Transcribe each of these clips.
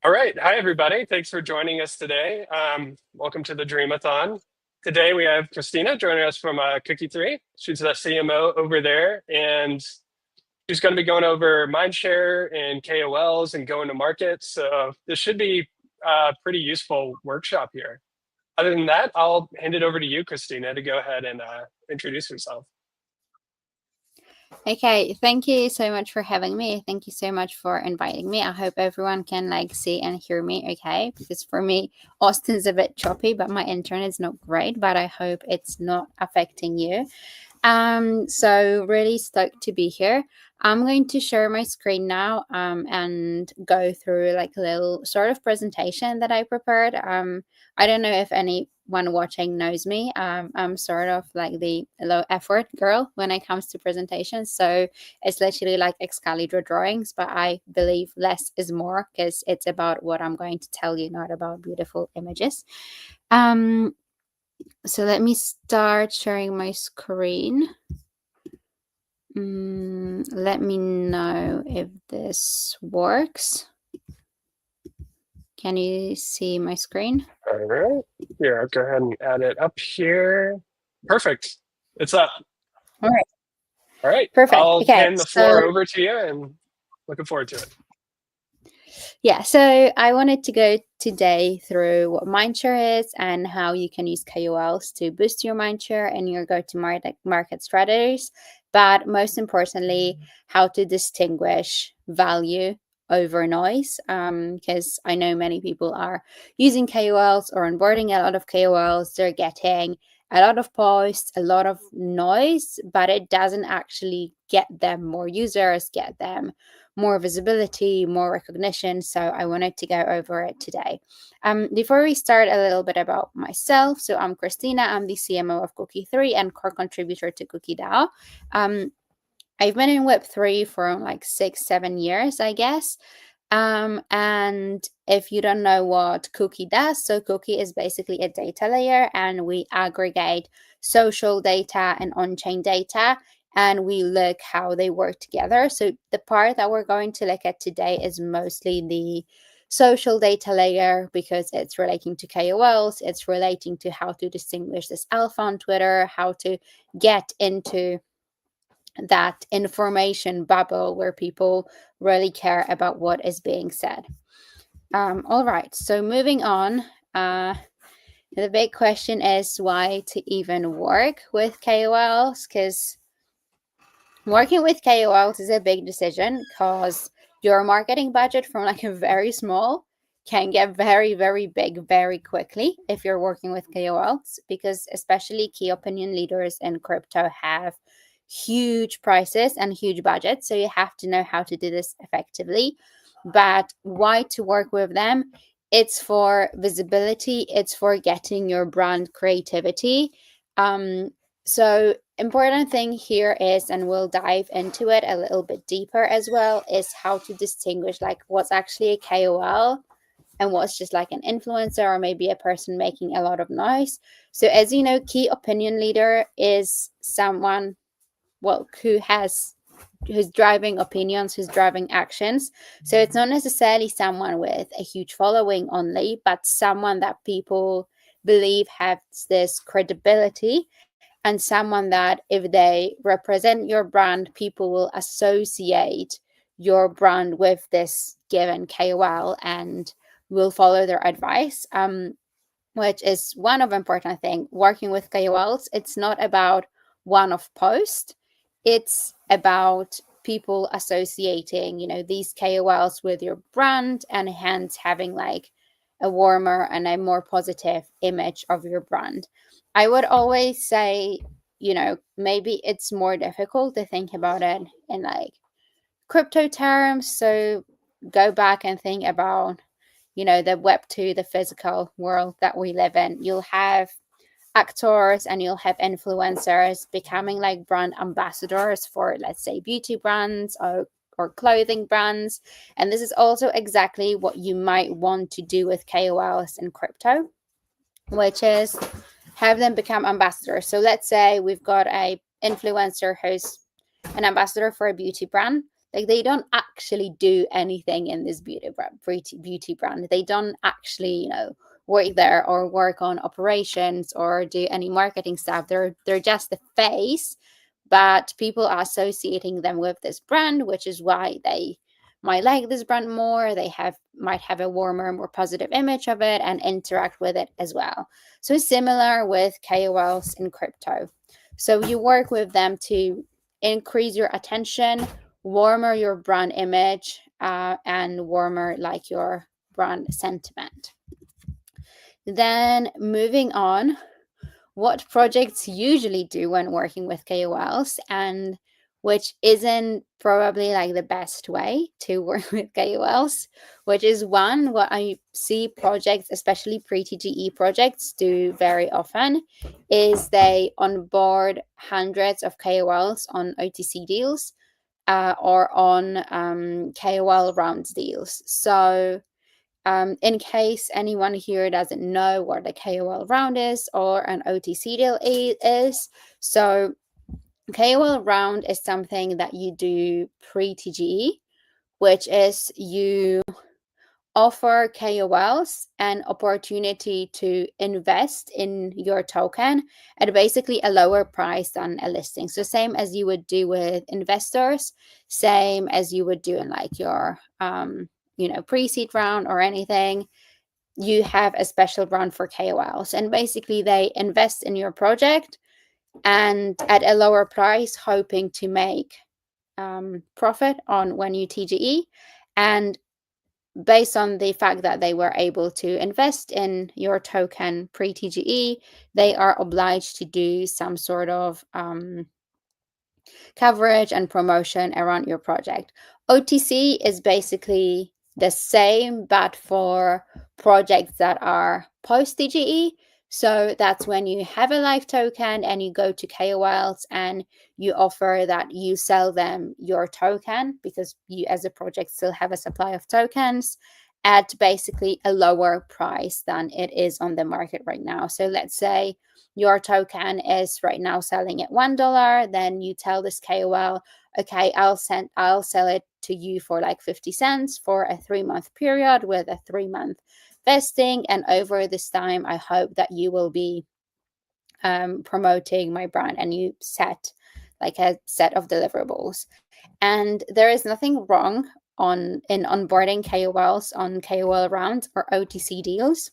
All right. Hi, everybody. Thanks for joining us today. Welcome to the Dreamathon. Today, we have Krystyna joining us from Cookie 3. She's the CMO over there, and she's going to be going over Mindshare and KOLs and going to market. So this should be a pretty useful workshop here. Other than that, I'll hand it over to you, Krystyna, to go ahead and introduce yourself. Okay, thank you so much for having me. Thank you so much for inviting me. I hope everyone can see and hear me okay, because for me, Austin's a bit choppy, but my internet's not great, but I hope it's not affecting you. So really stoked to be here. I'm going to share my screen now and go through a little sort of presentation that I prepared. I don't know if anyone watching knows me. I'm sort of the low effort girl when it comes to presentations. So it's literally like Excalibur drawings, but I believe less is more because it's about what I'm going to tell you, not about beautiful images. So let me start sharing my screen. Let me know if this works. Can you see my screen? All right. Yeah, I'll go ahead and add it up here. Perfect. It's up. All right. All right. Perfect. I'll hand the floor over to you and looking forward to it. Yeah, so I wanted to go today through what Mindshare is and how you can use KOLs to boost your Mindshare and your go-to-market strategies, but most importantly, how to distinguish value over noise, because I know many people are using KOLs or onboarding a lot of KOLs. They're getting a lot of posts, a lot of noise, but it doesn't actually get them more users, get them more visibility, more recognition. So I wanted to go over it today. Before we start, a little bit about myself. So I'm Krystyna. I'm the CMO of Cookie 3 and core contributor to Cookie DAO. I've been in Web3 for 6-7 years, I guess. And if you don't know what Cookie does, so Cookie is basically a data layer, and we aggregate social data and on-chain data, and we look how they work together. So the part that we're going to look at today is mostly the social data layer, because it's relating to KOLs, it's relating to how to distinguish this alpha on Twitter, how to get into that information bubble where people really care about what is being said. All right, so moving on, the big question is why to even work with KOLs, because working with KOLs is a big decision, because your marketing budget from a very small can get very, very big very quickly if you're working with KOLs, because especially key opinion leaders in crypto have huge prices and huge budgets. So you have to know how to do this effectively. But why to work with them? It's for visibility. It's for getting your brand creativity. So important thing here is, and we'll dive into it a little bit deeper as well, is how to distinguish what's actually a KOL and what's just an influencer or maybe a person making a lot of noise. So as you know, key opinion leader is someone who's driving opinions, who's driving actions. So it's not necessarily someone with a huge following only, but someone that people believe has this credibility, and someone that if they represent your brand, people will associate your brand with this given KOL and will follow their advice, which is one of important thing. Working with KOLs, it's not about one-off post. It's about people associating, these KOLs with your brand, and hence having a warmer and a more positive image of your brand. I would always say, maybe it's more difficult to think about it in crypto terms. So go back and think about, the Web2, the physical world that we live in. You'll have actors and you'll have influencers becoming brand ambassadors for, let's say, beauty brands or clothing brands. And this is also exactly what you might want to do with KOLs in crypto, which is have them become ambassadors. So let's say we've got a influencer who's an ambassador for a beauty brand. Like they don't actually do anything in this beauty brand. They don't actually, work there or work on operations or do any marketing stuff. They're just the face, but people are associating them with this brand, which is why they might like this brand more. They might have a warmer, more positive image of it and interact with it as well. So similar with KOLs in crypto. So you work with them to increase your attention, warmer your brand image, and warmer like your brand sentiment. Then moving on, what projects usually do when working with KOLs, and which isn't probably like the best way to work with KOLs, which is one what I see projects, especially pre-TGE projects, do very often, is they onboard hundreds of KOLs on OTC deals or on KOL rounds deals. So in case anyone here doesn't know what a KOL round is or an OTC deal is, so KOL round is something that you do pre-TGE, which is you offer KOLs an opportunity to invest in your token at basically a lower price than a listing. So same as you would do with investors, same as you would do in like your pre-seed round or anything. You have a special round for KOLs, and basically they invest in your project and at a lower price, hoping to make profit on when you TGE. And based on the fact that they were able to invest in your token pre-TGE, they are obliged to do some sort of coverage and promotion around your project. OTC is basically the same, but for projects that are post-TGE. So that's when you have a live token and you go to KOLs and you offer that you sell them your token, because you as a project still have a supply of tokens at basically a lower price than it is on the market right now. So let's say your token is right now selling at $1, then you tell this KOL, okay, I'll sell it to you for like 50 cents for a 3-month period with a 3-month vesting, and over this time I hope that you will be promoting my brand, and you set like a set of deliverables. And there is nothing wrong in onboarding KOLs on KOL rounds or OTC deals,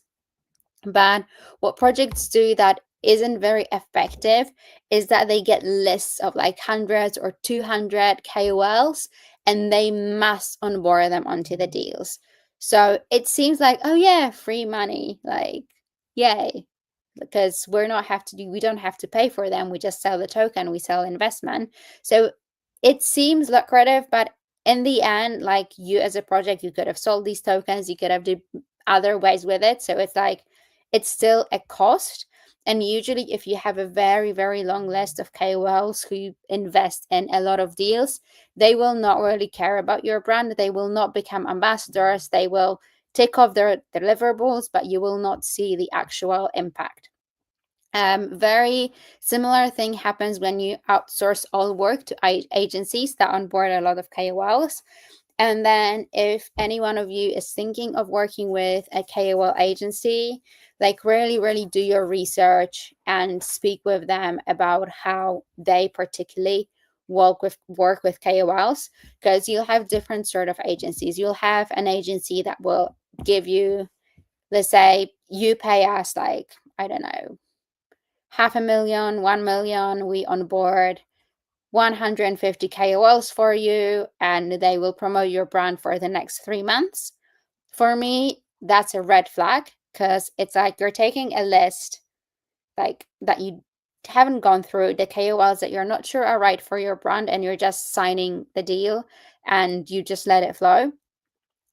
but what projects do that isn't very effective is that they get lists of like hundreds or 200 KOLs and they must onboard them onto the deals. So it seems like, oh yeah, free money, like yay, because we don't have to pay for them. We just sell the token, we sell investment. So it seems lucrative, but in the end, like you as a project, you could have sold these tokens, you could have done other ways with it. So it's like, it's still a cost. And usually if you have a very, very long list of KOLs who invest in a lot of deals, they will not really care about your brand. They will not become ambassadors. They will tick off their deliverables, but you will not see the actual impact. Very similar thing happens when you outsource all work to agencies that onboard a lot of KOLs. And then if any one of you is thinking of working with a KOL agency, like really, really do your research and speak with them about how they particularly work with KOLs, because you'll have different sort of agencies. You'll have an agency that will give you, let's say you pay us like, I don't know, $500,000, $1 million, we onboard 150 KOLs for you and they will promote your brand for the next 3 months. For me, that's a red flag, because it's like you're taking a list like that you haven't gone through, the KOLs that you're not sure are right for your brand, and you're just signing the deal and you just let it flow.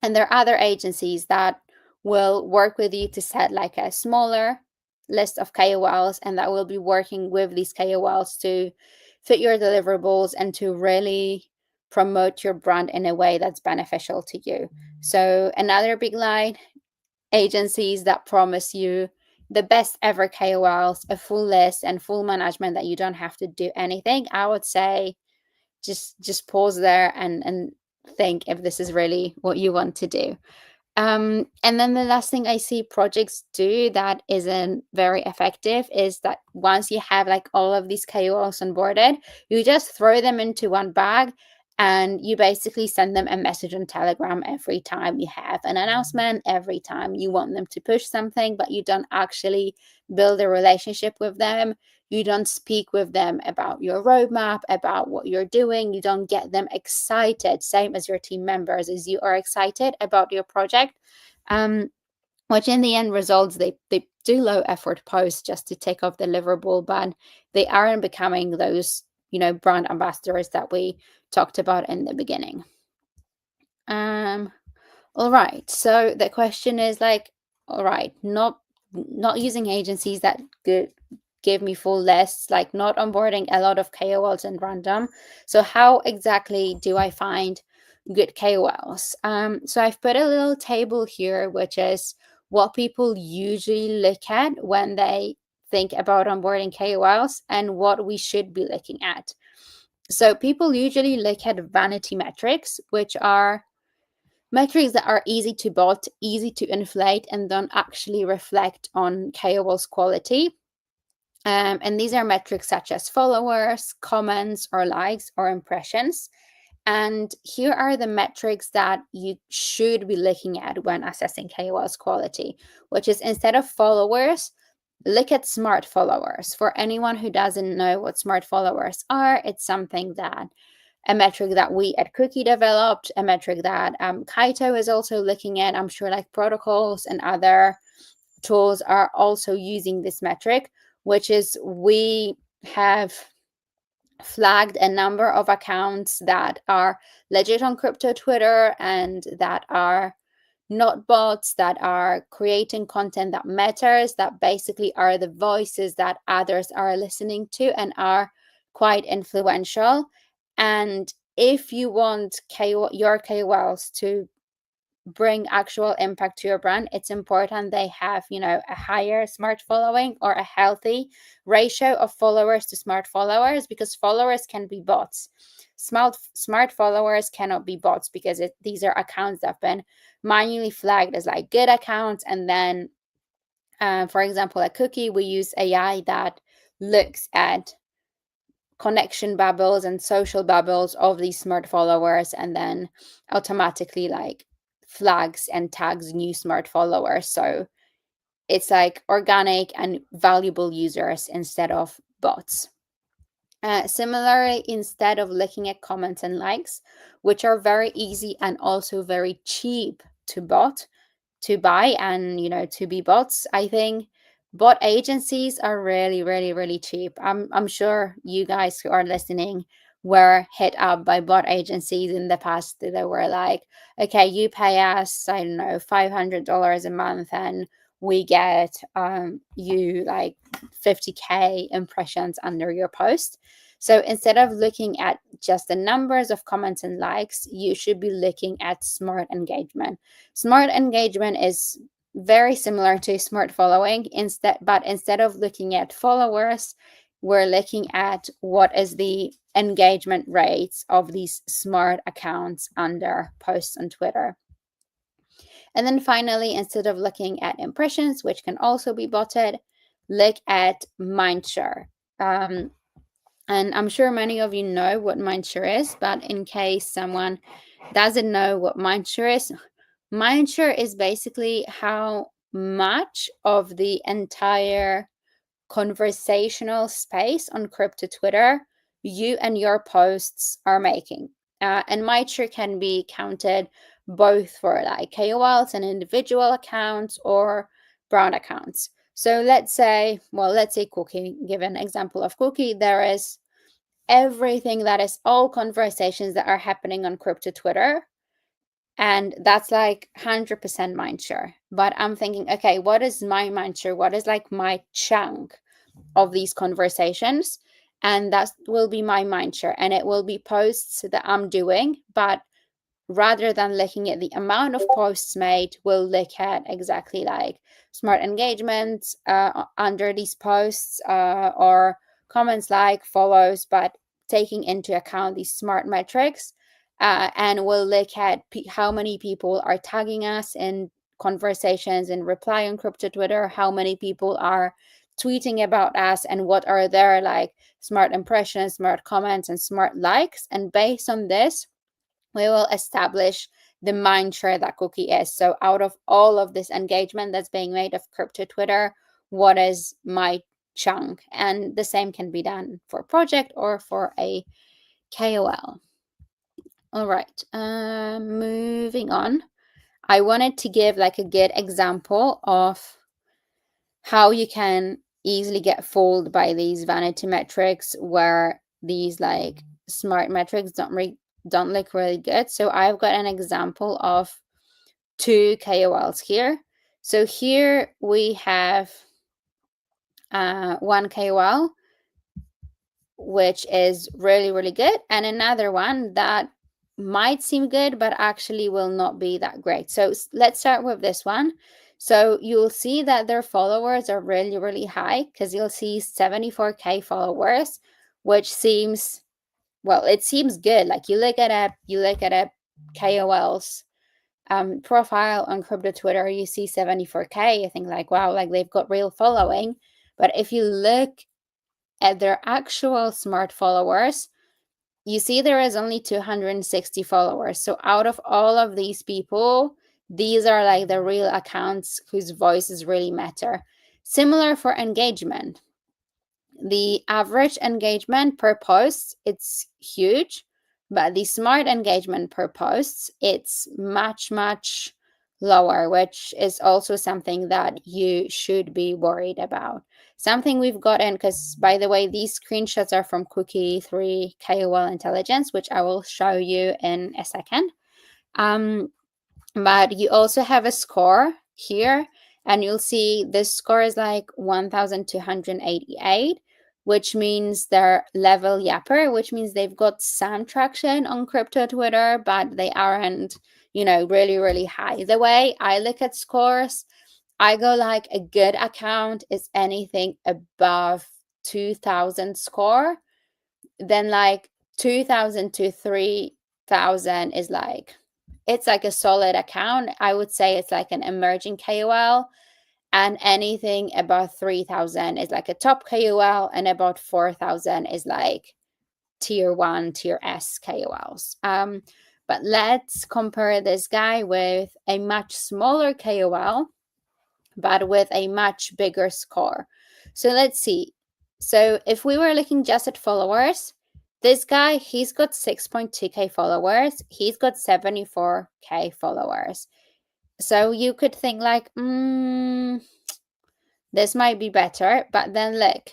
And there are other agencies that will work with you to set like a smaller list of KOLs, and that will be working with these KOLs to fit your deliverables and to really promote your brand in a way that's beneficial to you. So another big line, agencies that promise you the best ever KOLs, a full list and full management that you don't have to do anything, I would say just pause there and think if this is really what you want to do. And then the last thing I see projects do that isn't very effective is that once you have like all of these KOLs onboarded, you just throw them into one bag and you basically send them a message on Telegram every time you have an announcement, every time you want them to push something, but you don't actually build a relationship with them. You don't speak with them about your roadmap, about what you're doing. You don't get them excited, same as your team members, as you are excited about your project, which in the end results, they do low effort posts just to take off the deliverable, but they aren't becoming those, brand ambassadors that we talked about in the beginning. All right. So the question is like, all right, not using agencies that give me full lists, like not onboarding a lot of KOLs and random. So how exactly do I find good KOLs? So I've put a little table here, which is what people usually look at when they think about onboarding KOLs and what we should be looking at. So people usually look at vanity metrics, which are metrics that are easy to bot, easy to inflate, and don't actually reflect on KOL's quality. And these are metrics such as followers, comments, or likes, or impressions. And here are the metrics that you should be looking at when assessing KOL's quality, which is, instead of followers, look at smart followers. For anyone who doesn't know what smart followers are, it's something that a metric that we at Cookie developed, a metric that Kaito is also looking at. I'm sure like protocols and other tools are also using this metric, which is we have flagged a number of accounts that are legit on crypto Twitter and that are not bots, that are creating content that matters, that basically are the voices that others are listening to and are quite influential. And if you want your KOLs to bring actual impact to your brand, it's important they have, a higher smart following or a healthy ratio of followers to smart followers, because followers can be bots. Smart followers cannot be bots because these are accounts that have been manually flagged as like good accounts. And then, for example, at Cookie, we use AI that looks at connection bubbles and social bubbles of these smart followers and then automatically like flags and tags new smart followers. So it's like organic and valuable users instead of bots. Similarly, instead of looking at comments and likes, which are very easy and also very cheap to buy and to be bots, I think bot agencies are really, really, really cheap. I'm sure you guys who are listening were hit up by bot agencies in the past. They were like, okay, you pay us, I don't know, $500 a month and we get you like 50K impressions under your post. So instead of looking at just the numbers of comments and likes, you should be looking at smart engagement. Smart engagement is very similar to smart following, but instead of looking at followers, we're looking at what is the engagement rates of these smart accounts under posts on Twitter. And then finally, instead of looking at impressions, which can also be botted, look at Mindshare. And I'm sure many of you know what Mindshare is, but in case someone doesn't know what Mindshare is basically how much of the entire conversational space on crypto Twitter you and your posts are making. And Mindshare can be counted both for like KOLs and individual accounts or brand accounts. So let's say Cookie, give an example of Cookie, there is everything that is all conversations that are happening on crypto Twitter. And that's like 100% Mindshare. But I'm thinking, okay, what is my Mindshare? What is like my chunk of these conversations? And that will be my Mindshare. And it will be posts that I'm doing, but rather than looking at the amount of posts made, we'll look at exactly like smart engagements under these posts or comments, like follows, but taking into account these smart metrics. and we'll look at how many people are tagging us in conversations and reply on crypto Twitter, how many people are tweeting about us, and what are their like smart impressions, smart comments, and smart likes. And based on this, we will establish the mind share that cookie is. So out of all of this engagement that's being made of crypto Twitter, what is my chunk? And the same can be done for a project or for a KOL. All right, moving on. I wanted to give like a good example of how you can easily get fooled by these vanity metrics where these like smart metrics don't look really good. So I've got an example of 2 KOLs here. So here we have one KOL, which is really, really good, and another one that might seem good, but actually will not be that great. So let's start with this one. So you'll see that their followers are really, really high, because you'll see 74K followers, which seems, well, it seems good. Like you look at a KOL's profile on crypto Twitter, you see 74K. You think like, wow, like they've got real following. But if you look at their actual smart followers, you see there is only 260 followers. So out of all of these people, these are like the real accounts whose voices really matter. Similar for engagement. The average engagement per post, it's huge, but the smart engagement per post, it's much, much lower, which is also something that you should be worried about. Something we've gotten, because by the way, these screenshots are from Cookie 3 KOL Intelligence, which I will show you in a second. But you also have a score here, and you'll see this score is like 1,288, which means they're level yapper, which means they've got some traction on crypto Twitter, but they aren't, really, really high. The way I look at scores, I go like a good account is anything above 2,000 score. Then like 2,000 to 3,000 is like, it's like a solid account. I would say it's like an emerging KOL. And anything above 3,000 is like a top KOL, and about 4,000 is like tier 1, tier S KOLs. But let's compare this guy with a much smaller KOL, but with a much bigger score. So let's see. So if we were looking just at followers, this guy, he's got 6.2K followers. He's got 74K followers. So you could think like, this might be better. But then look,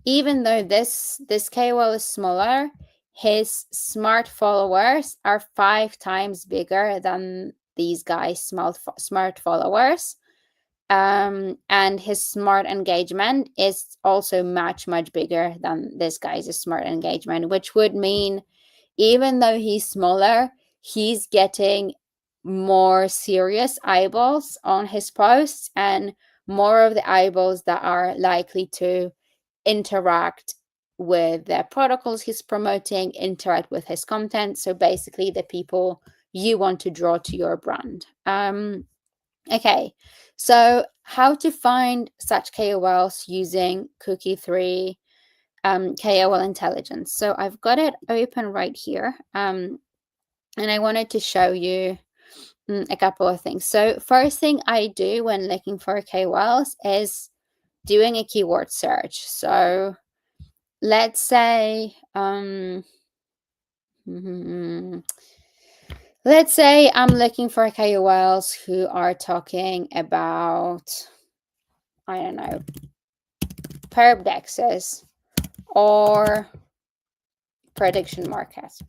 even though this KOL is smaller, his smart followers are 5 times bigger than these guys' smart followers. And his smart engagement is also much, much bigger than this guy's smart engagement, which would mean even though he's smaller, he's getting more serious eyeballs on his posts, and more of the eyeballs that are likely to interact with the protocols he's promoting, interact with his content. So basically the people you want to draw to your brand. Okay, so how to find such KOLs using Cookie 3 KOL Intelligence. So I've got it open right here, and I wanted to show you a couple of things. So first thing I do when looking for KOLs is doing a keyword search. So let's say let's say I'm looking for KOLs who are talking about, I don't know, perp dexes or prediction markets.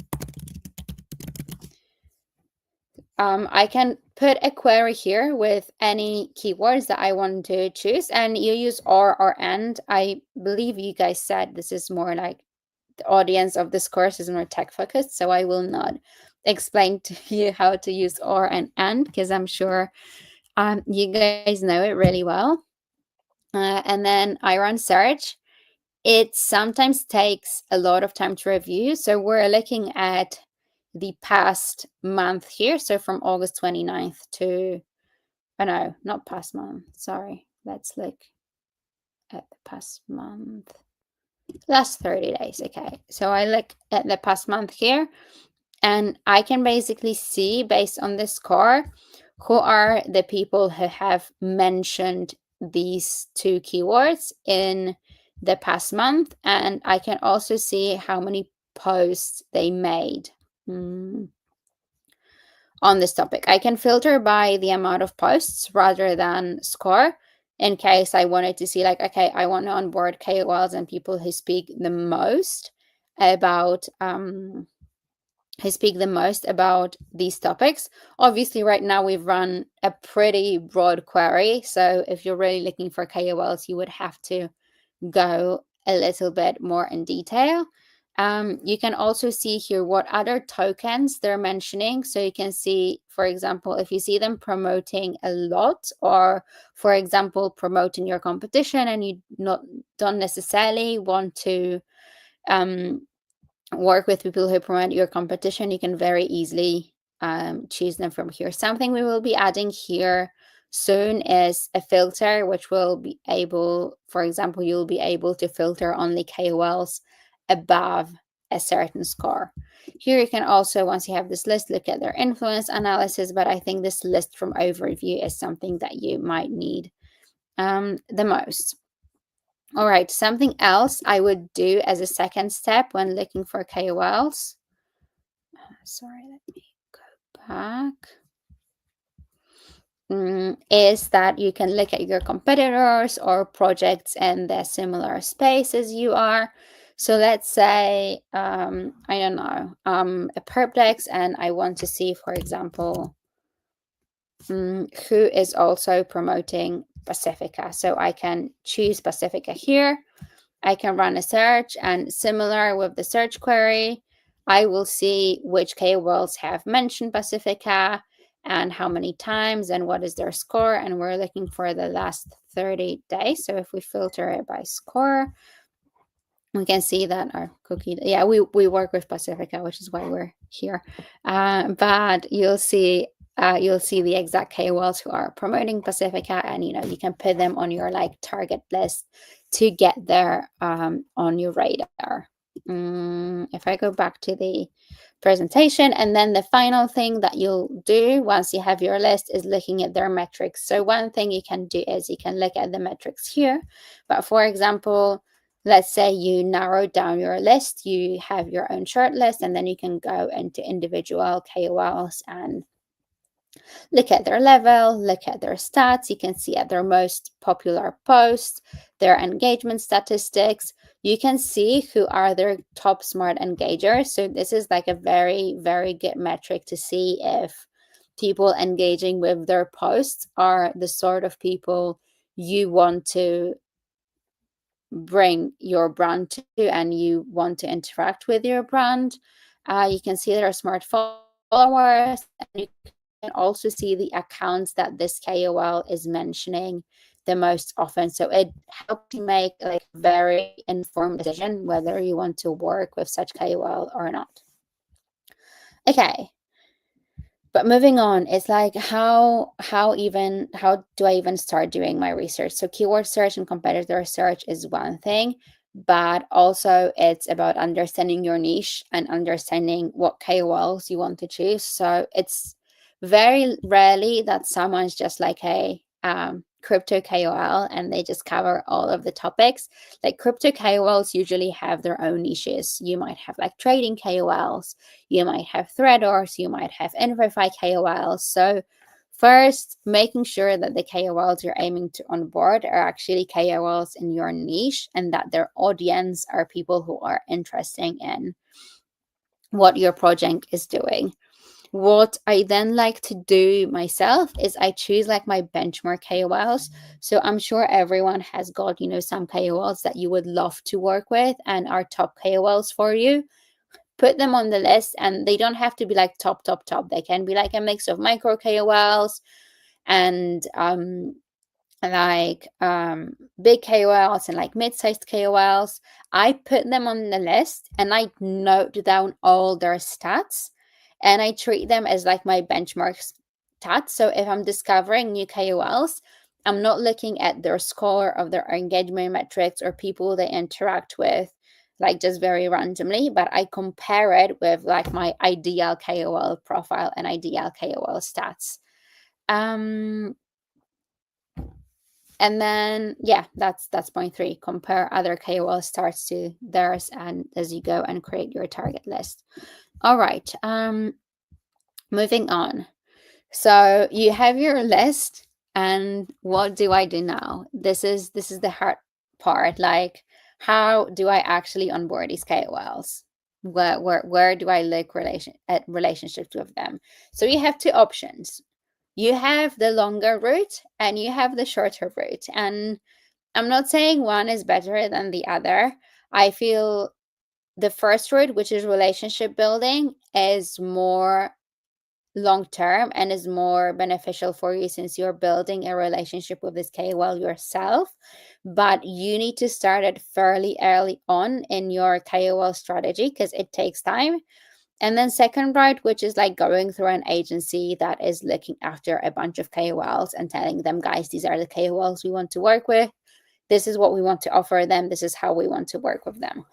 I can put a query here with any keywords that I want to choose, and you use or and. I believe you guys said this is more like the audience of this course is more tech focused, so I will not explain to you how to use or and, because I'm sure you guys know it really well. And then I run search. It sometimes takes a lot of time to review, so we're looking at the past month here. So from August 29th to, oh no, not past month. Sorry. Let's look at the past month. Last 30 days. Okay. So I look at the past month here, and I can basically see, based on this score, who are the people who have mentioned these two keywords in the past month. And I can also see how many posts they made on this topic. I can filter by the amount of posts rather than score, in case I wanted to see, like, okay, I want to onboard KOLs and people who speak the most about these topics. Obviously, right now we've run a pretty broad query. So if you're really looking for KOLs, you would have to go a little bit more in detail. You can also see here what other tokens they're mentioning. So you can see, for example, if you see them promoting a lot, or for example, promoting your competition, and you don't necessarily want to work with people who promote your competition, you can very easily choose them from here. Something we will be adding here soon is a filter, which will be able, for example, you'll be able to filter only KOLs above a certain score. Here you can also, once you have this list, look at their influence analysis, but I think this list from overview is something that you might need the most. All right, something else I would do as a second step when looking for KOLs. Sorry, let me go back. Is that you can look at your competitors or projects in the similar space as you are. So let's say, I don't know, a Perpdex, and I want to see, for example, who is also promoting Pacifica. So I can choose Pacifica here. I can run a search, and similar with the search query, I will see which KOLs have mentioned Pacifica and how many times and what is their score. And we're looking for the last 30 days. So if we filter it by score, we can see that our cookie, we work with Pacifica, which is why we're here. But you'll see the exact KOLs who are promoting Pacifica, and you can put them on your target list to get there on your radar. If I go back to the presentation, and then the final thing that you'll do once you have your list is looking at their metrics. So one thing you can do is you can look at the metrics here. But for example, let's say you narrow down your list, you have your own short list, and then you can go into individual KOLs and look at their level, look at their stats. You can see at their most popular posts, their engagement statistics. You can see who are their top smart engagers. So this is a very, very good metric to see if people engaging with their posts are the sort of people you want to bring your brand to and you want to interact with your brand. You can see their smart followers, and you can also see the accounts that this KOL is mentioning the most often. So it helps you make a very informed decision whether you want to work with such KOL or not. Okay. But moving on, it's how do I even start doing my research? So keyword search and competitor search is one thing, but also it's about understanding your niche and understanding what KOLs you want to choose. So it's very rarely that someone's just a crypto KOL and they just cover all of the topics. Crypto KOLs usually have their own niches. You might have trading KOLs, you might have threaders, you might have InfoFi KOLs. So first, making sure that the KOLs you're aiming to onboard are actually KOLs in your niche and that their audience are people who are interested in what your project is doing. What I then like to do myself is I choose my benchmark KOLs. So I'm sure everyone has got, some KOLs that you would love to work with and are top KOLs for you. Put them on the list, and they don't have to be top. They can be a mix of micro KOLs and big KOLs and mid-sized KOLs. I put them on the list and I note down all their stats. and I treat them as like my benchmark stats. So if I'm discovering new KOLs, I'm not looking at their score of their engagement metrics or people they interact with, like just very randomly, but I compare it with like my ideal KOL profile and ideal KOL stats. And then, yeah, that's point 3. Compare other KOL starts to theirs, and as you go and create your target list. All right. Moving on. So you have your list, and what do I do now? This is the hard part. Like, how do I actually onboard these KOLs? Where do I look at relationships with them? So you have 2 options. You have the longer route and you have the shorter route. And I'm not saying one is better than the other. I feel the first route, which is relationship building, is more long term and is more beneficial for you since you're building a relationship with this KOL yourself. But you need to start it fairly early on in your KOL strategy because it takes time. And then second route, which is like going through an agency that is looking after a bunch of KOLs and telling them, guys, these are the KOLs we want to work with. This is what we want to offer them. This is how we want to work with them.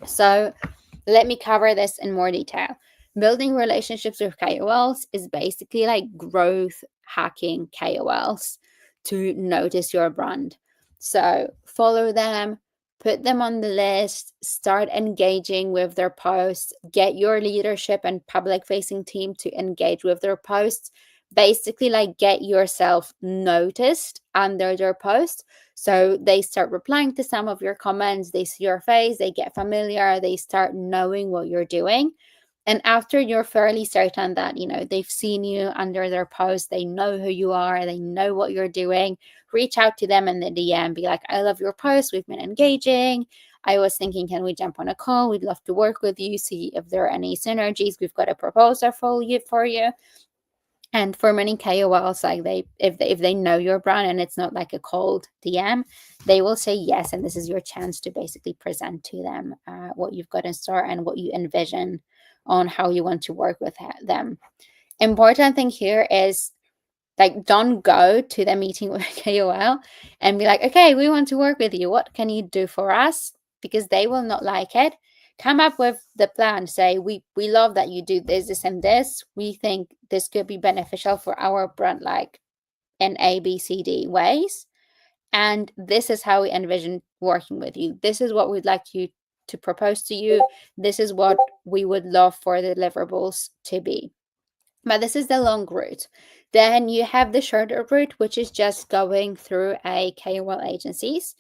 So let me cover this in more detail. Building relationships with KOLs is basically like growth hacking KOLs to notice your brand. So follow them, put them on the list, start engaging with their posts, get your leadership and public facing team to engage with their posts. Basically, like get yourself noticed under their post. So they start replying to some of your comments, they see your face, they get familiar, they start knowing what you're doing. And after you're fairly certain that, they've seen you under their post, they know who you are, they know what you're doing, reach out to them in the DM, be like, I love your post, we've been engaging. I was thinking, can we jump on a call? We'd love to work with you, see if there are any synergies. We've got a proposal for you. And for many KOLs, like if they know your brand and it's not like a cold DM, they will say yes. And this is your chance to basically present to them what you've got in store and what you envision on how you want to work with them. Important thing here is like, don't go to the meeting with KOL and be like, okay, we want to work with you. What can you do for us? Because they will not like it. Come up with the plan. Say, we love that you do this, and this. We think this could be beneficial for our brand, like in A, B, C, D ways. And this is how we envision working with you. This is what we'd like you to propose to you. This is what we would love for the deliverables to be. But this is the long route. Then you have the shorter route, which is just going through a KOL agencies.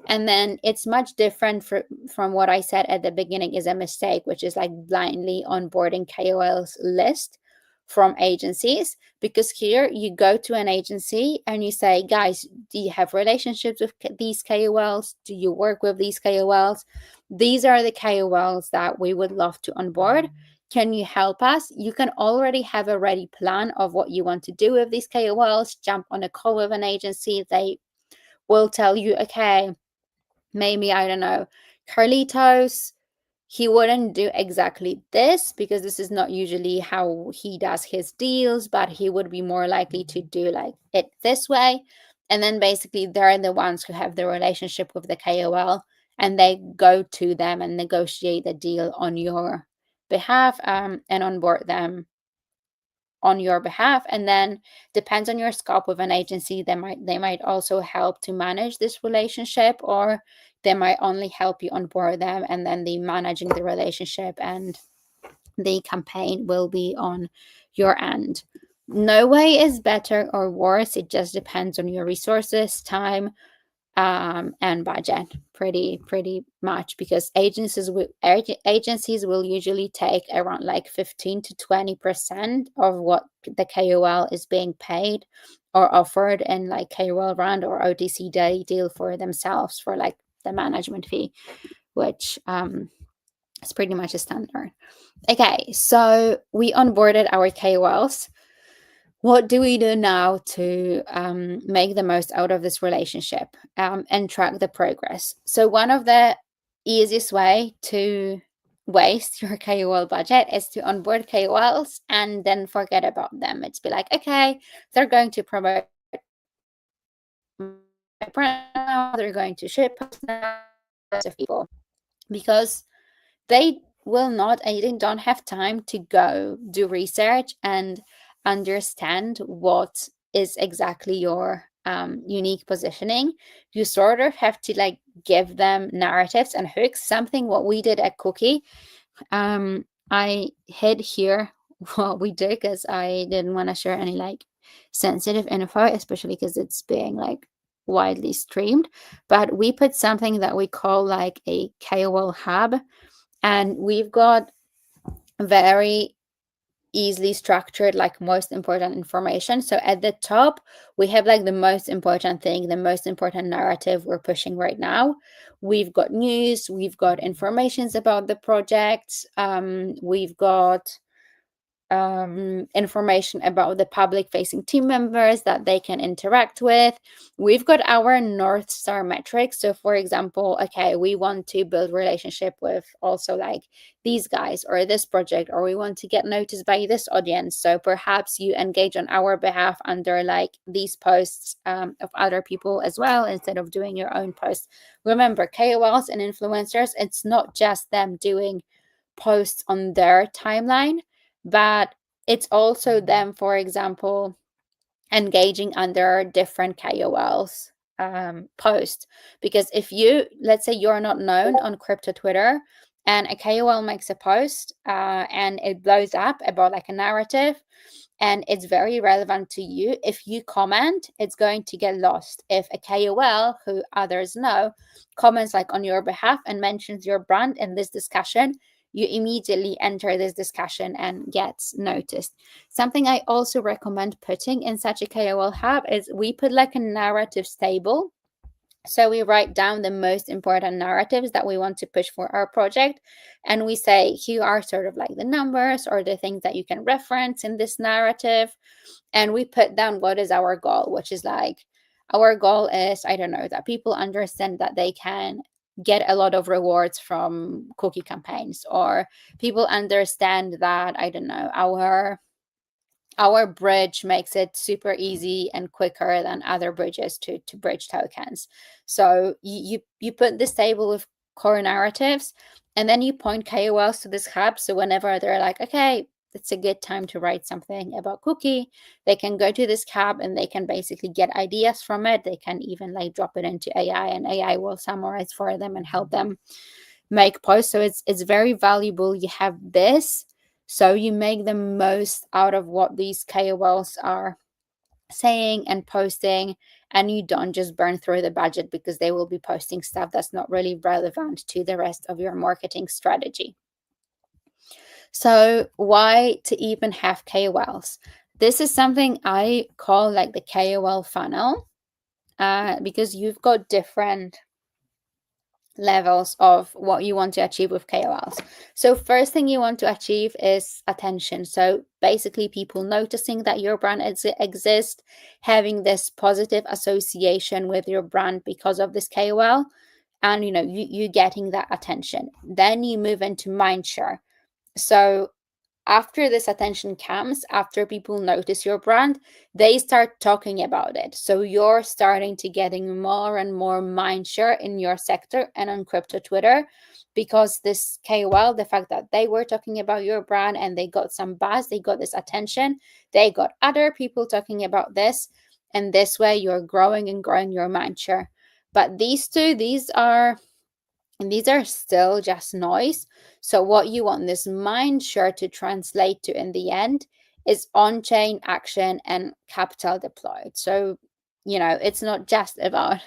And then it's much different from what I said at the beginning is a mistake, which is like blindly onboarding KOLs list from agencies. Because here you go to an agency and you say, guys, do you have relationships with these KOLs? Do you work with these KOLs? These are the KOLs that we would love to onboard. Can you help us? You can already have a ready plan of what you want to do with these KOLs. Jump on a call with an agency. They will tell you, okay, maybe, I don't know, Carlitos, he wouldn't do exactly this because this is not usually how he does his deals, but he would be more likely to do like it this way. And then basically they're the ones who have the relationship with the KOL and they go to them and negotiate the deal on your behalf and onboard them on your behalf. And then depends on your scope with an agency, they might also help to manage this relationship, or they might only help you onboard them, and then the managing the relationship and the campaign will be on your end. No way is better or worse. It just depends on your resources, time, and budget, pretty much, because agencies will usually take around like 15 to 20% of what the KOL is being paid or offered in like KOL round or OTC day deal for themselves for like the management fee, which is pretty much a standard. Okay, so we onboarded our KOLs. What do we do now to make the most out of this relationship and track the progress? So one of the easiest way to waste your KOL budget is to onboard KOLs and then forget about them. It's be like, okay, they're going to promote my brand now, they're going to ship posts now of people, because they will not, and they don't have time to go do research and understand what is exactly your unique positioning. You sort of have to like give them narratives and hooks, something what we did at Cookie. I hid here what we did because I didn't want to share any like sensitive info, especially because it's being like widely streamed. But we put something that we call like a KOL hub, and we've got very easily structured like most important information. So at the top we have like the most important thing, the most important narrative we're pushing right now. We've got news, we've got informations about the project, we've got information about the public facing team members that they can interact with. We've got our North Star metrics. So for example, okay, we want to build relationship with also like these guys or this project, or we want to get noticed by this audience. So perhaps you engage on our behalf under like these posts of other people as well, instead of doing your own posts. Remember, KOLs and influencers, it's not just them doing posts on their timeline, but it's also them, for example, engaging under different KOLs posts. Because if you, let's say you're not known on crypto Twitter and a KOL makes a post and it blows up about like a narrative and it's very relevant to you, if you comment, it's going to get lost. If a KOL who others know comments like on your behalf and mentions your brand in this discussion, you immediately enter this discussion and gets noticed. Something I also recommend putting in such a KOL hub is we put like a narratives table. So we write down the most important narratives that we want to push for our project. And we say, here are sort of like the numbers or the things that you can reference in this narrative. And we put down what is our goal, which is like, our goal is, I don't know, that people understand that they can get a lot of rewards from cookie campaigns, or people understand that, I don't know, our bridge makes it super easy and quicker than other bridges to bridge tokens. So you put this table with core narratives, and then you point KOLs to this hub. So whenever they're like, okay, it's a good time to write something about Cookie, they can go to this hub and they can basically get ideas from it. They can even like drop it into AI, and AI will summarize for them and help them make posts. So it's very valuable. You have this, so you make the most out of what these KOLs are saying and posting, and you don't just burn through the budget because they will be posting stuff that's not really relevant to the rest of your marketing strategy. So why to even have KOLs? This is something I call like the KOL funnel, because you've got different levels of what you want to achieve with KOLs. So first thing you want to achieve is attention. So basically people noticing that your brand exists, having this positive association with your brand because of this KOL, and you getting that attention. Then you move into mindshare. So after this attention comes, after people notice your brand, they start talking about it. So you're starting to getting more and more mindshare in your sector and on crypto Twitter, because this KOL, the fact that they were talking about your brand and they got some buzz, they got this attention, they got other people talking about this, and this way you're growing and growing your mindshare. But these are still just noise. So what you want this mindshare to translate to in the end is on-chain action and capital deployed. So, it's not just about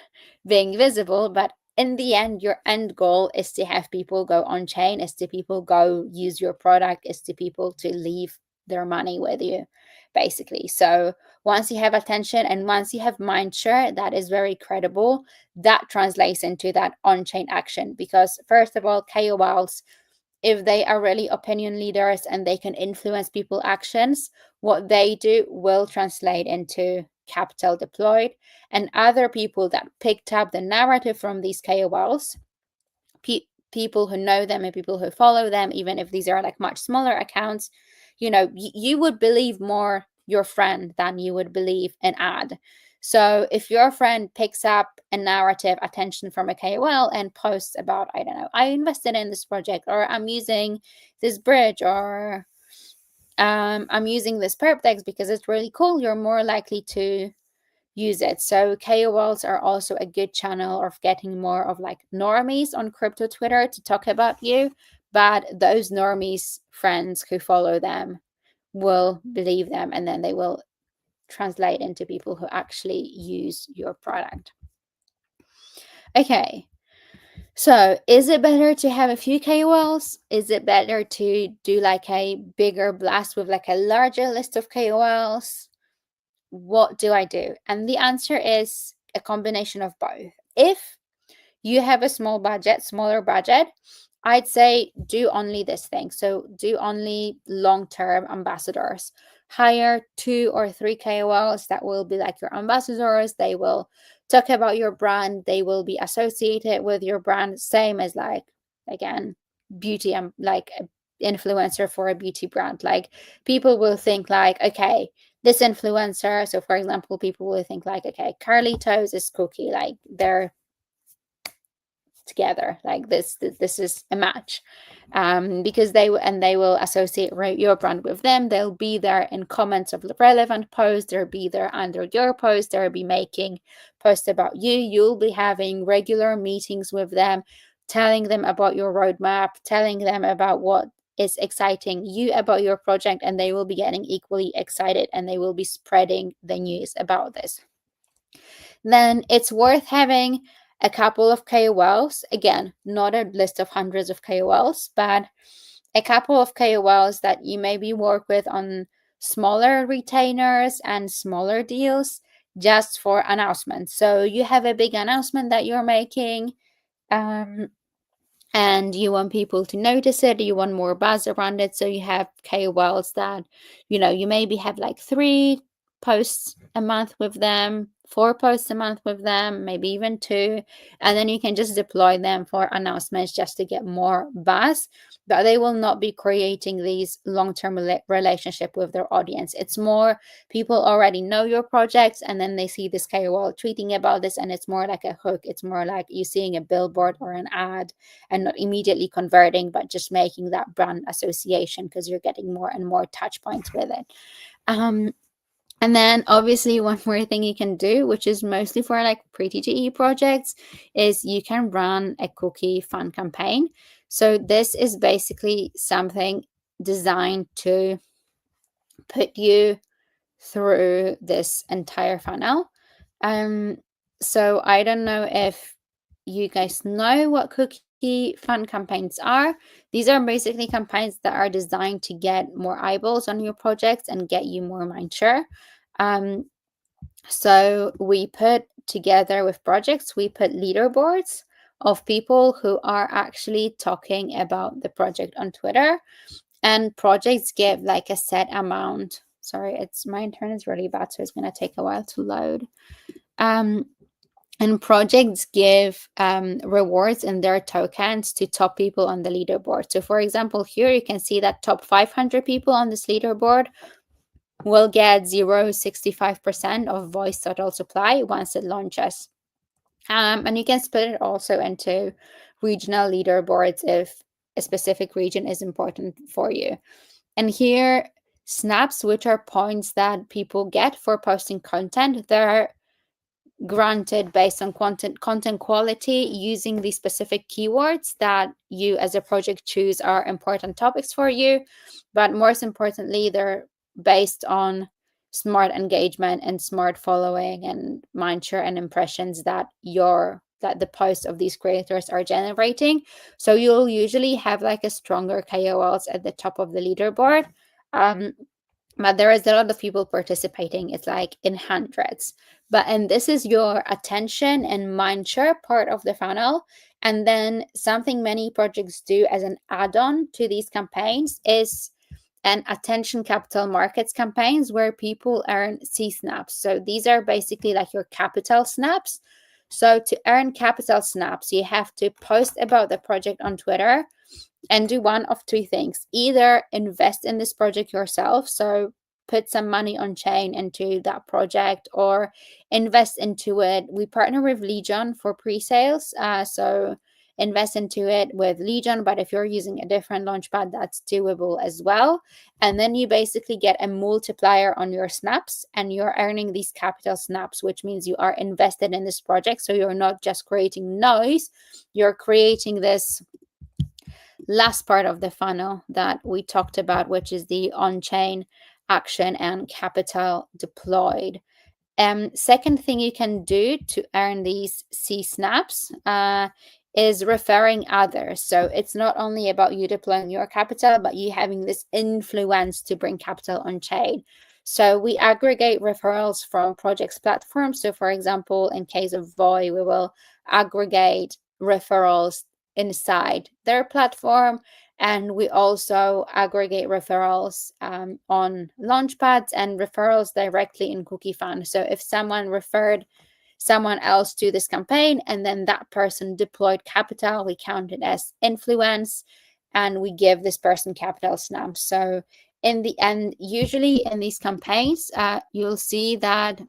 being visible, but in the end, your end goal is to have people go on-chain, is to people go use your product, is to people to leave their money with you, basically. So once you have attention and once you have mindshare, that is very credible. That translates into that on-chain action, because first of all, KOLs, if they are really opinion leaders and they can influence people's actions, what they do will translate into capital deployed. And other people that picked up the narrative from these KOLs, people who know them and people who follow them, even if these are like much smaller accounts, you would believe more your friend than you would believe an ad. So if your friend picks up a narrative attention from a KOL and posts about, I don't know, I invested in this project, or I'm using this bridge, or I'm using this perp text because it's really cool, you're more likely to use it. So KOLs are also a good channel of getting more of like normies on crypto Twitter to talk about you, but those normies friends who follow them will believe them, and then they will translate into people who actually use your product. Okay, so is it better to have a few KOLs? Is it better to do like a bigger blast with like a larger list of KOLs? What do I do? And the answer is a combination of both. If you have a smaller budget, I'd say do only this thing. So do only long-term ambassadors. Hire 2 or 3 KOLs that will be like your ambassadors. They will talk about your brand. They will be associated with your brand. Same as like, again, beauty and like an influencer for a beauty brand. Like people will think like, okay, this influencer. So for example, people will think like, okay, Carlitos is Cookie. Like they're together, like this is a match, because they will associate your brand with them. They'll be there in comments of relevant posts, they'll be there under your post, they'll be making posts about you, you'll be having regular meetings with them, telling them about your roadmap, telling them about what is exciting you about your project, and they will be getting equally excited, and they will be spreading the news about this. Then it's worth having a couple of KOLs, again, not a list of hundreds of KOLs, but a couple of KOLs that you maybe work with on smaller retainers and smaller deals just for announcements. So you have a big announcement that you're making, and you want people to notice it, you want more buzz around it. So you have KOLs that, you maybe have like 3 posts a month with them, 4 posts a month with them, maybe even 2, and then you can just deploy them for announcements just to get more buzz, but they will not be creating these long-term relationship with their audience. It's more people already know your projects, and then they see this KOL tweeting about this, and it's more like a hook. It's more like you seeing a billboard or an ad and not immediately converting, but just making that brand association because you're getting more and more touch points with it. And then obviously one more thing you can do, which is mostly for like pre-TGE projects, is you can run a cookie fan campaign. So this is basically something designed to put you through this entire funnel. So I don't know if you guys know what cookie fan campaigns are. These are basically campaigns that are designed to get more eyeballs on your projects and get you more mindshare. So we put together with projects, we put leaderboards of people who are actually talking about the project on Twitter, and projects give like a set amount. Sorry, my internet is really bad, so it's going to take a while to load. And projects give rewards in their tokens to top people on the leaderboard. So for example, here you can see that top 500 people on this leaderboard will get 0.65% of voice total supply once it launches. And you can split it also into regional leaderboards if a specific region is important for you. And here, snaps, which are points that people get for posting content, they're granted based on content quality using the specific keywords that you as a project choose are important topics for you. But most importantly, they're based on smart engagement and smart following and mindshare and impressions that the posts of these creators are generating. So you'll usually have like a stronger KOLs at the top of the leaderboard. But there is a lot of people participating. It's like in hundreds. And this is your attention and mindshare part of the funnel. And then something many projects do as an add-on to these campaigns is an attention capital markets campaigns where people earn C snaps. So these are basically like your capital snaps. So to earn capital snaps, you have to post about the project on Twitter and do one of two things. Either invest in this project yourself, so put some money on chain into that project, or invest into it. We partner with Legion for pre-sales, so invest into it with Legion, but if you're using a different launchpad, that's doable as well. And then you basically get a multiplier on your snaps, and you're earning these capital snaps, which means you are invested in this project. So you're not just creating noise, you're creating this last part of the funnel that we talked about, which is the on-chain action and capital deployed. Second thing you can do to earn these C snaps is referring others. So it's not only about you deploying your capital, but you having this influence to bring capital on chain. So we aggregate referrals from projects platforms. So for example, in case of Voy, we will aggregate referrals inside their platform, and we also aggregate referrals on launchpads and referrals directly in CookieFan. So if someone referred someone else to this campaign and then that person deployed capital, we count it as influence and we give this person capital snaps. So in the end, usually in these campaigns, you'll see that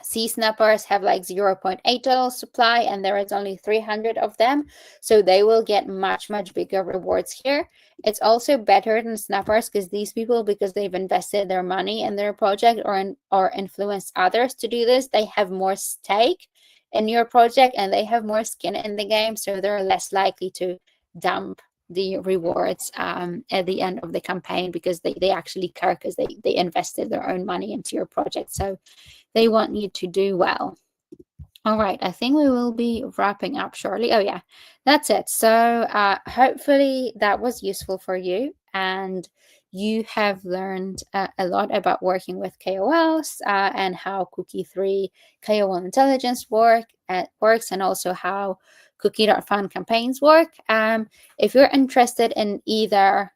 C snappers have like $0.8 supply and there is only 300 of them. So they will get much bigger rewards here. It's also better than snappers because these people, because they've invested their money in their project or influenced others to do this, they have more stake in your project and they have more skin in the game. So they're less likely to dump the rewards at the end of the campaign because they actually care because they invested their own money into your project. So they want you to do well. All right, I think we will be wrapping up shortly. Oh yeah, that's it. So hopefully that was useful for you and you have learned a lot about working with KOLs and how Cookie 3 KOL intelligence works, and also how Cookie.fan campaigns work. If you're interested in either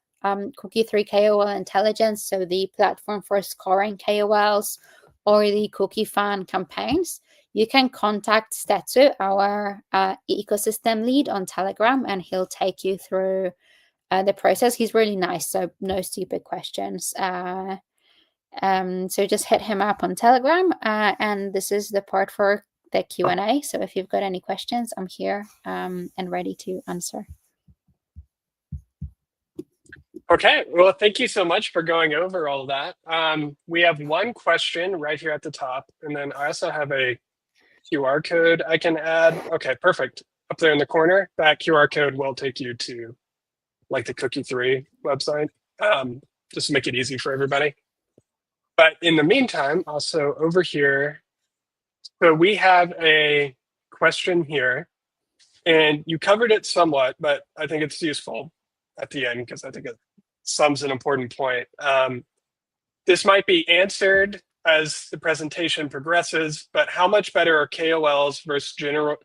Cookie 3 KOL intelligence, so the platform for scoring KOLs, or the CookieFan campaigns, you can contact Stetsu, our ecosystem lead on Telegram, and he'll take you through the process. He's really nice, so no stupid questions. So just hit him up on Telegram, and this is the part for the Q&A. So if you've got any questions, I'm here and ready to answer. Okay, well, thank you so much for going over all of that. We have one question right here at the top, and then I also have a QR code I can add. Okay, perfect. Up there in the corner, that QR code will take you to like the Cookie 3 website, just to make it easy for everybody. But in the meantime, also over here, so we have a question here, and you covered it somewhat, but I think it's useful at the end because I think it sums an important point. This might be answered as the presentation progresses, but how much better are KOLs versus general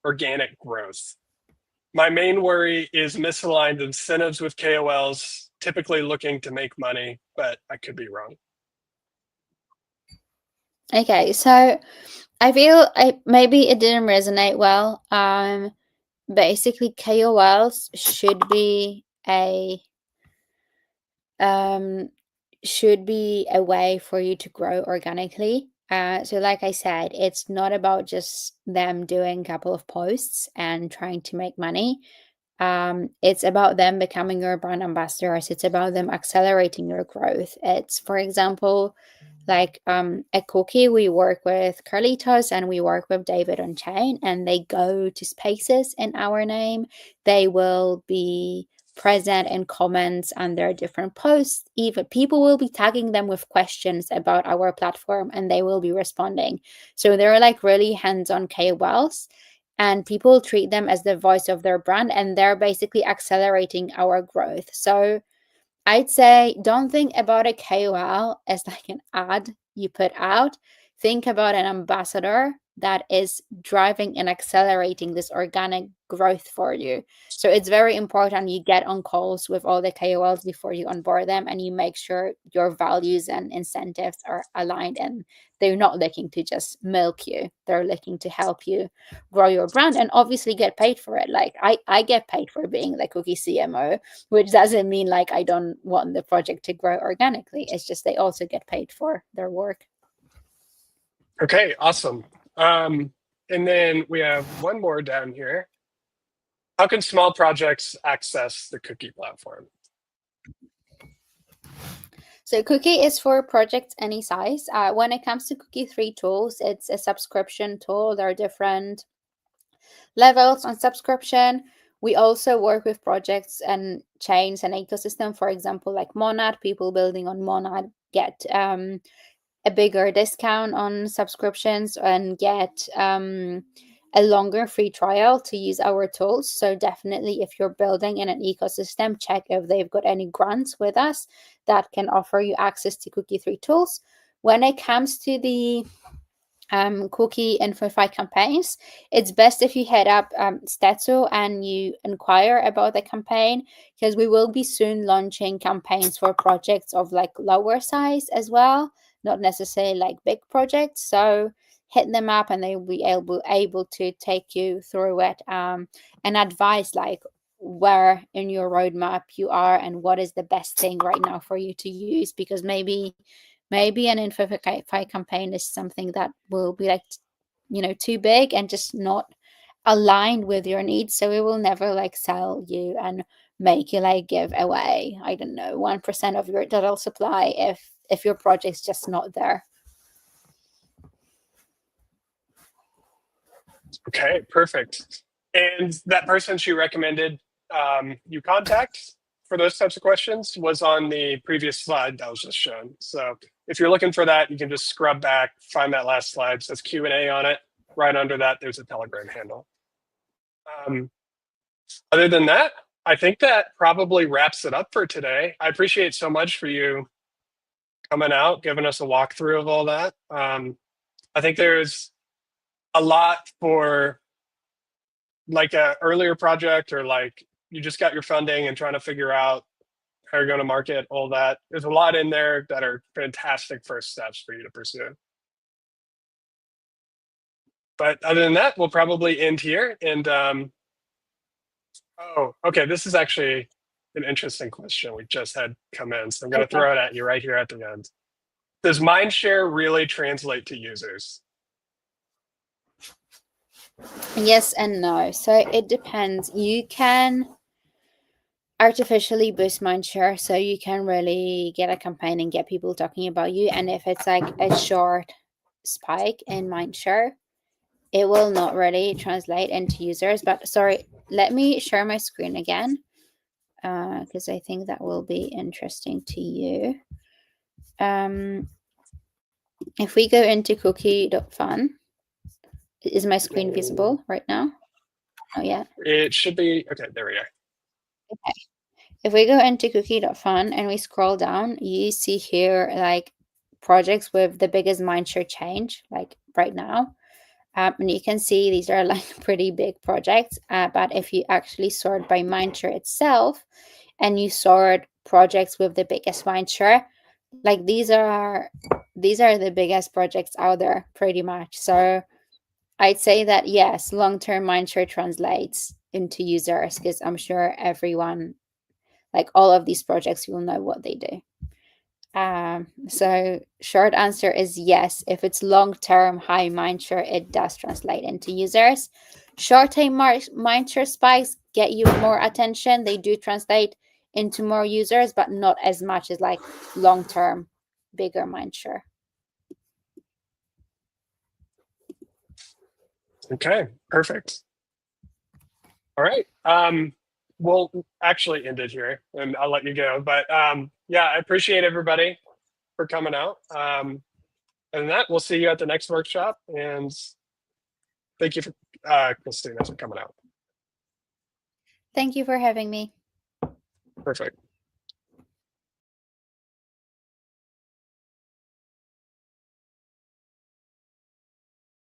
organic growth? My main worry is misaligned incentives with KOLs, typically looking to make money, but I could be wrong. Okay, so I feel maybe it didn't resonate well. Basically, KOLs should be a way for you to grow organically. So like I said, it's not about just them doing a couple of posts and trying to make money. It's about them becoming your brand ambassadors. It's about them accelerating your growth. It's, for example, like at Cookie, we work with Carlitos and we work with David on Chain, and they go to spaces in our name. They will be present in comments on their different posts. Even people will be tagging them with questions about our platform and they will be responding. So they're like really hands-on KOLs, and people treat them as the voice of their brand, and they're basically accelerating our growth. So I'd say don't think about a KOL as like an ad you put out. Think about an ambassador that is driving and accelerating this organic growth for you. So it's very important you get on calls with all the KOLs before you onboard them, and you make sure your values and incentives are aligned, and they're not looking to just milk you. They're looking to help you grow your brand and obviously get paid for it. Like I get paid for being the cookie CMO, which doesn't mean like I don't want the project to grow organically. It's just they also get paid for their work. Okay, awesome. And then we have one more down here. How can small projects access the cookie platform? So Cookie is for projects any size. When it comes to Cookie 3 tools, it's a subscription tool. There are different levels on subscription. We also work with projects and chains and ecosystem. For example, like Monad, people building on Monad get a bigger discount on subscriptions and get a longer free trial to use our tools. So definitely, if you're building in an ecosystem, check if they've got any grants with us that can offer you access to Cookie 3 tools. When it comes to the cookie info campaigns, it's best if you head up Stetso and you inquire about the campaign, because we will be soon launching campaigns for projects of like lower size as well, not necessarily like big projects. So hit them up and they will be able to take you through it and advise like where in your roadmap you are and what is the best thing right now for you to use, because maybe an info campaign is something that will be like, too big and just not aligned with your needs. So it will never like sell you and make you like give away, I don't know, 1% of your total supply if your project's just not there. Okay, perfect. And that person she recommended you contact for those types of questions was on the previous slide that was just shown. So if you're looking for that, you can just scrub back, find that last slide. It says Q&A on it. Right under that, there's a Telegram handle. Other than that, I think that probably wraps it up for today. I appreciate so much for you coming out, giving us a walkthrough of all that. I think there's a lot for like a earlier project, or like you just got your funding and trying to figure out how you're going to market all that. There's a lot in there that are fantastic first steps for you to pursue. But other than that, we'll probably end here. And oh, okay, this is actually an interesting question we just had come in, so I'm going to throw it at you right here at the end. Does Mindshare really translate to users? Yes and no. So it depends. You can artificially boost Mindshare, so you can really get a campaign and get people talking about you. And if it's like a short spike in Mindshare, it will not really translate into users. But sorry, let me share my screen again, because I think that will be interesting to you. If we go into cookie.fun, is my screen visible right now? Oh, yeah. It should be. Okay, there we are. Okay. If we go into cookie.fun and we scroll down, you see here like projects with the biggest Mindshare change, like right now. And you can see these are like pretty big projects. But if you actually sort by Mindshare itself and you sort projects with the biggest Mindshare, like these are the biggest projects out there pretty much. So I'd say that yes, long-term Mindshare translates into users, because I'm sure everyone, like all of these projects, will know what they do. So short answer is yes. If it's long-term high Mindshare, it does translate into users. Short-term Mindshare spikes get you more attention. They do translate into more users, but not as much as like long-term bigger Mindshare. Okay, perfect. All right. We'll actually end it here and I'll let you go. But yeah, I appreciate everybody for coming out. And that, we'll see you at the next workshop. And thank you for Krystyna for coming out. Thank you for having me. Perfect.